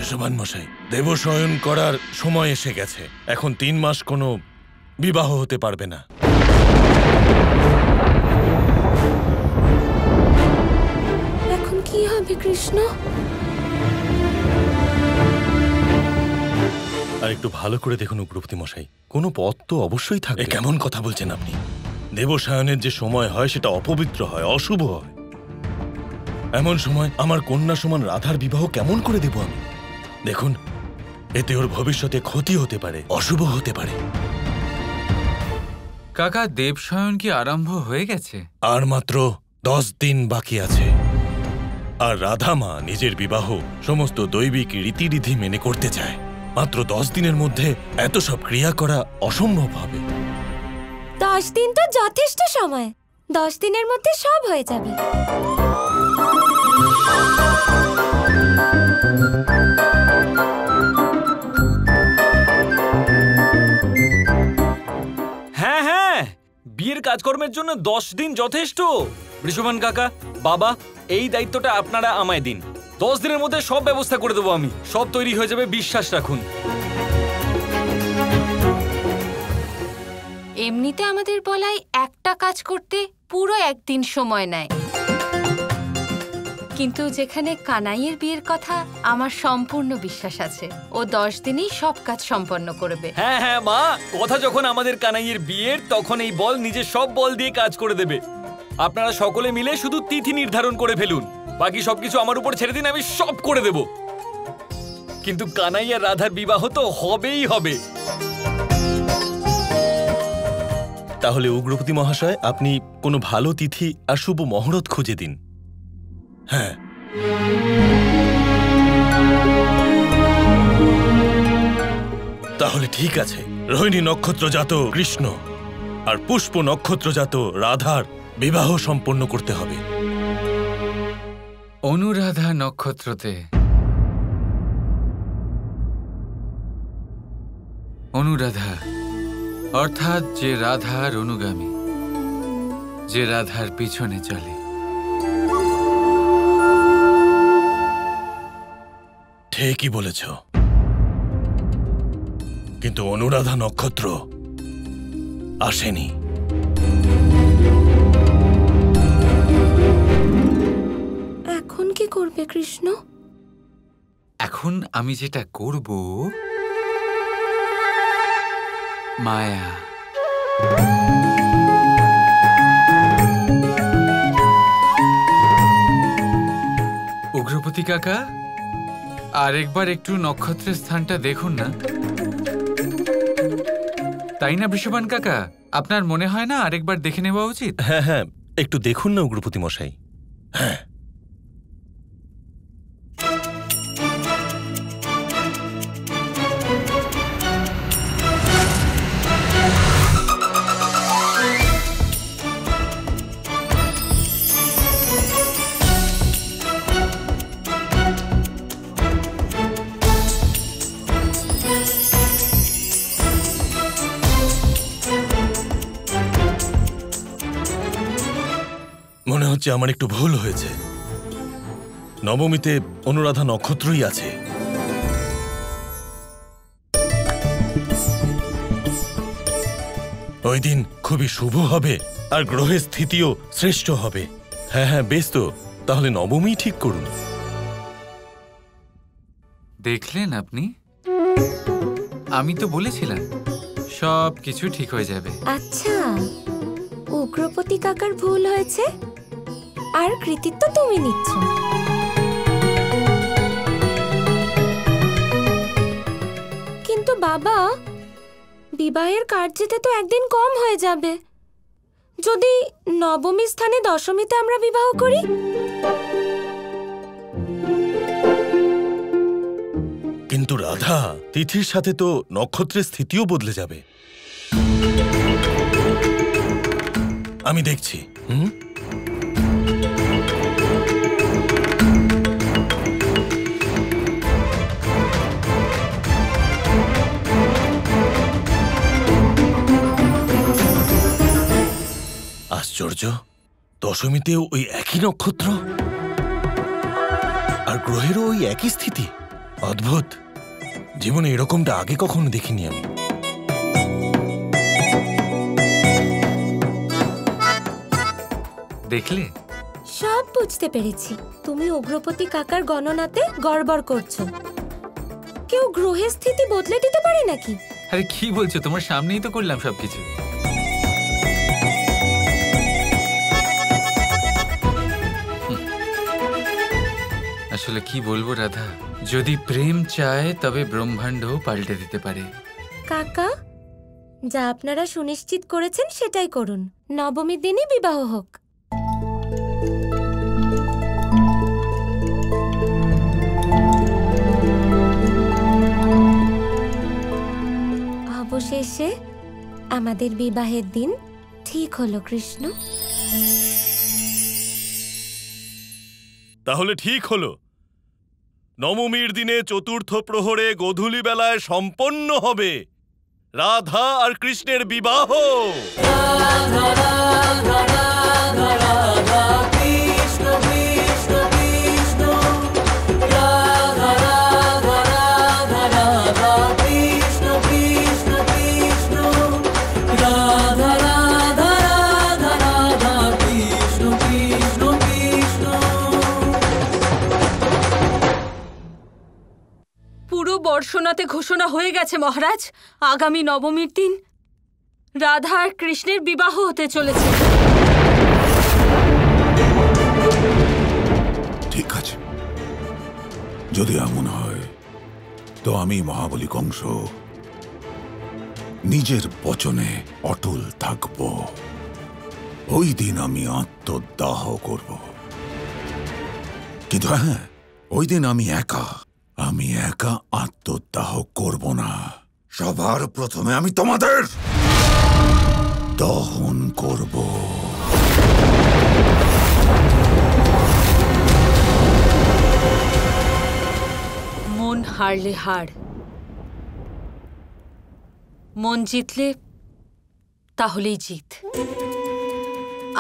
বৃষভান মশাই, দেবশয়ন করার সময় এসে গেছে। এখন 3 মাস কোনো বিবাহ হতে পারবে না। এখন কি হবে কৃষ্ণ? আর একটু ভালো করে দেখুন উগ্রপতি মশাই, কোনো পথ তো অবশ্যই থাকবে। কেমন কথা বলছেন আপনি? দেবশয়নের যে সময় হয় সেটা অপবিত্র হয়, অশুভ হয়। এমন সময় আমার কন্যা সমান রাধার বিবাহ কেমন করে দেব আমি? দেখুন, এতে ওর ভবিষ্যতে ক্ষতি হতে পারে, অশুভ হতে পারে। কাকা, দেবশয়ন কি আরম্ভ হয়ে গেছে? আর মাত্র 10 দিন বাকি আছে। আর রাধা মা নিজের বিবাহ সমস্ত দৈবিক রীতিনীতি মেনে করতে চায়। মাত্র 10 দিনের মধ্যে এত সব ক্রিয়া করা অসম্ভব হবে। 10 দিন তো যথেষ্ট সময়। 10 দিনের মধ্যে সব হয়ে যাবে। হ্যাঁ হ্যাঁ, বিয়ের কাজকর্মের জন্য 10 দিন যথেষ্ট। বৃষভান কাকা, বাবা, এই দায়িত্বটা আপনারা আমায় দিন। 10 দিনের মধ্যে সব ব্যবস্থা করে দেবো আমি। সব তৈরি হয়ে যাবে, বিশ্বাস রাখুন। এমনিতে আমাদের বলাই একটা কাজ করতে পুরো 1 দিন সময় নেয়, কিন্তু যেখানে কানাইয়ের বিয়ের কথা, আমার সম্পূর্ণ বিশ্বাস আছে ও 10 দিনেই সব কাজ সম্পন্ন করবে। হ্যাঁ হ্যাঁ মা, কথা যখন আমাদের কানাইয়ের বিয়ের, তখন এই বল নিজের সব বল দিয়ে কাজ করে দেবে। আপনারা সকলে মিলে শুধু তিথি নির্ধারণ করে ফেলুন, বাকি সবকিছু আমার উপর ছেড়ে দিন, আমি সব করে দেব। কিন্তু কানাইয়া রাধার বিবাহ তো হবেই হবে। তাহলে উগ্রপতি মহাশয়, আপনি কোনো ভালো তিথি আর শুভ মুহূর্ত খুঁজে দিন। হ্যাঁ, তাহলে ঠিক আছে। রোহিণী নক্ষত্রজাত কৃষ্ণ আর পুষ্প নক্ষত্রজাত রাধার বিবাহ সম্পন্ন করতে হবে। অনুরাধা নক্ষত্রতে অনুরাধা, অর্থাৎ যে রাধার অনুগামী, যে রাধার পিছনে চলে। ঠিকই বলেছ, কিন্তু অনুরাধা নক্ষত্র আসেনি। এখন কি করবে কৃষ্ণ? এখন আমি যেটা করব, মায়া। উগ্রপতি কাকা, আরেকবার একটু নক্ষত্রের স্থানটা দেখুন না। তাই না বৃষভান কাকা? আপনার মনে হয় না আরেকবার দেখে নেওয়া উচিত? হ্যাঁ হ্যাঁ, একটু দেখুন না উগ্রপতি মশাই। হ্যাঁ, মনে হচ্ছে আমার একটু ভুল হয়েছে। নবমীতে অনুরাধা নক্ষত্রই আছে। ওই দিন খুবই শুভ হবে আর গ্রহের স্থিতিও শ্রেষ্ঠ হবে। হ্যাঁ হ্যাঁ, বেশ তো, তাহলে নবমী ঠিক করুন। দেখলেন আপনি? আমি তো বলেছিলাম সব কিছু ঠিক হয়ে যাবে। আচ্ছা, উগ্রপতি কাকার ভুল হয়েছে আর কৃতিত্ব তুমি নিচ্ছ। কিন্তু বাবা, বিবাহের কার্যেতে তো একদিন কম হয়ে যাবে। যদি নবমী স্থানে দশমীতে আমরা বিবাহ করি? কিন্তু রাধা, তিথির সাথে তো নক্ষত্রের স্থিতিও বদলে যাবে। আমি দেখছি। আশ্চর্য, দশমীতেও ওই একই নক্ষত্র আর গ্রহেরও ওই একই স্থিতি। অদ্ভুত, জীবনে এরকমটা আগে কখনো দেখিনি আমি। দেখলে? সব বুঝতে পেরেছি। তুমি উগ্রপতি কাকার গণনাতে গড়বড় করছো। কেউ গ্রহের স্থিতি বদলে দিতে পারে নাকি? আরে কি বলছো, তোমার সামনেই তো করলাম সবকিছু। আসলে কি বলবো রাধা, যদি প্রেম চায় তবে ব্রহ্মাণ্ডও পাল্টে দিতে পারে। কাকা, যা আপনারা সুনিশ্চিত করেছেন সেটাই করুন। নবমীর দিনই বিবাহ হোক। অবশেষে আমাদের বিবাহের দিন ঠিক হলো কৃষ্ণ। তাহলে ঠিক হলো, নবমীর দিনে চতুর্থ প্রহরে গোধূলি বেলায় সম্পন্ন হবে রাধা আর কৃষ্ণের বিবাহ। পুরো বর্ষনাতে ঘোষণা হয়ে গেছে মহারাজ, আগামী নবমীর দিন রাধা আর কৃষ্ণের বিবাহ হতে চলেছে। ঠিক আছে, যদি এমন হয় তো আমি মহাবলী কংস নিজের বচনে অটল থাকব। ওই দিন আমি আত্মদাহ করব, কিন্তু হ্যাঁ, ওই দিন আমি একা আত্মদাহ করব না। সবার প্রথমে আমি তোমাদের দহন করব। মন হারলে হার, মন জিতলে তাহলেই জিত।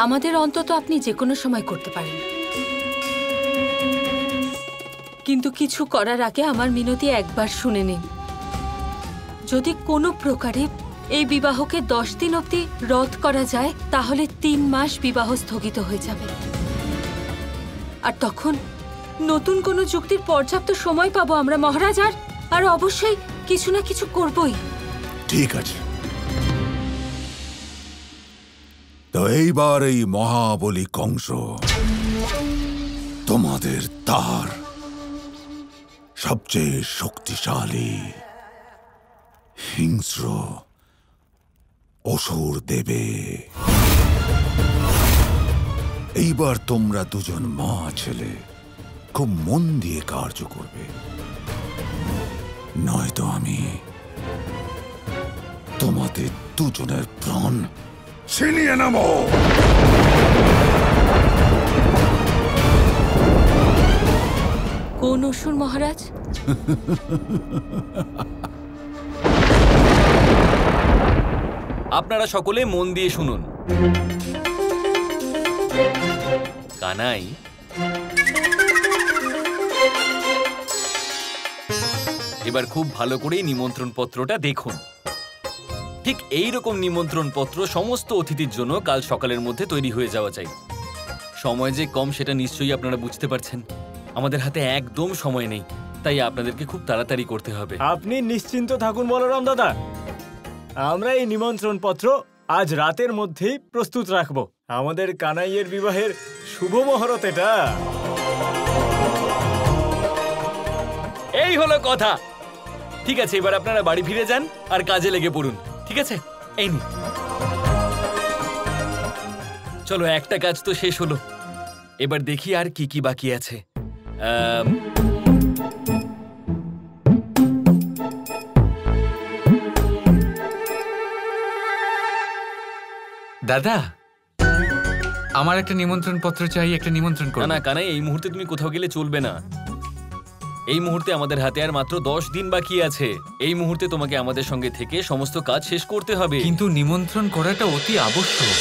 আমাদের অন্তত আপনি যে কোনো সময় করতে পারেন, কিন্তু কিছু করার আগে আমার মিনতি একবার শুনে নিন। যদি কোনো প্রকারে এই বিবাহকে 10 দিন অবধি রদ করা যায়, তাহলে 3 মাস বিবাহ স্থগিত হয়ে যাবে। আর তখন নতুন কোনো যুক্তির পর্যাপ্ত সময় পাবো আমরা মহারাজ, আর অবশ্যই কিছু না কিছু করবই। ঠিক আছে, তো এইবার এই মহাবলী কংস তোমাদের তার সবচেয়ে শক্তিশালী হিংস্র অসুর দেবে। এইবার তোমরা দুজন মা ছেলে খুব মন দিয়ে কার্য করবে, নয়তো আমি তোমাদের দুজনের প্রাণ ছিনিয়ে নেব। কোন অসুর মহারাজ? আপনারা সকলে মন দিয়ে শুনুন। কানাই, এবার খুব ভালো করে নিমন্ত্রণ পত্রটা দেখুন। ঠিক এই রকম নিমন্ত্রণ পত্র সমস্ত অতিথির জন্য কাল সকালের মধ্যে তৈরি হয়ে যাওয়া চাই। সময় যে কম সেটা নিশ্চয়ই আপনারা বুঝতে পারছেন। আমাদের হাতে একদম সময় নেই, তাই আপনাদেরকে খুব তাড়াতাড়ি করতে হবে। আপনি নিশ্চিন্ত থাকুন বলরাম দাদা, আমরা এই নিমন্ত্রণ পত্র আজ রাতের মধ্যেই প্রস্তুত রাখব। আমাদের কানাইয়ের বিবাহের শুভ মুহূর্ত এটা। এই হলো কথা। ঠিক আছে, এবার আপনারা বাড়ি ফিরে যান আর কাজে লেগে পড়ুন। ঠিক আছে, এই নিন। চলো, একটা কাজ তো শেষ হলো, এবার দেখি আর কি কি বাকি আছে। দাদা, আমার একটা নিমন্ত্রণ পত্র চাই, একটা নিমন্ত্রণ না করুন। না কানাই, এই মুহূর্তে তুমি কোথাও গেলে চলবে না। এই মুহূর্তে আমাদের হাতে আর মাত্র 10 দিন বাকি আছে। এই মুহূর্তে তোমাকে আমাদের সঙ্গে থেকে সমস্ত কাজ শেষ করতে হবে। কিন্তু নিমন্ত্রণ করাটা অতি আবশ্যক।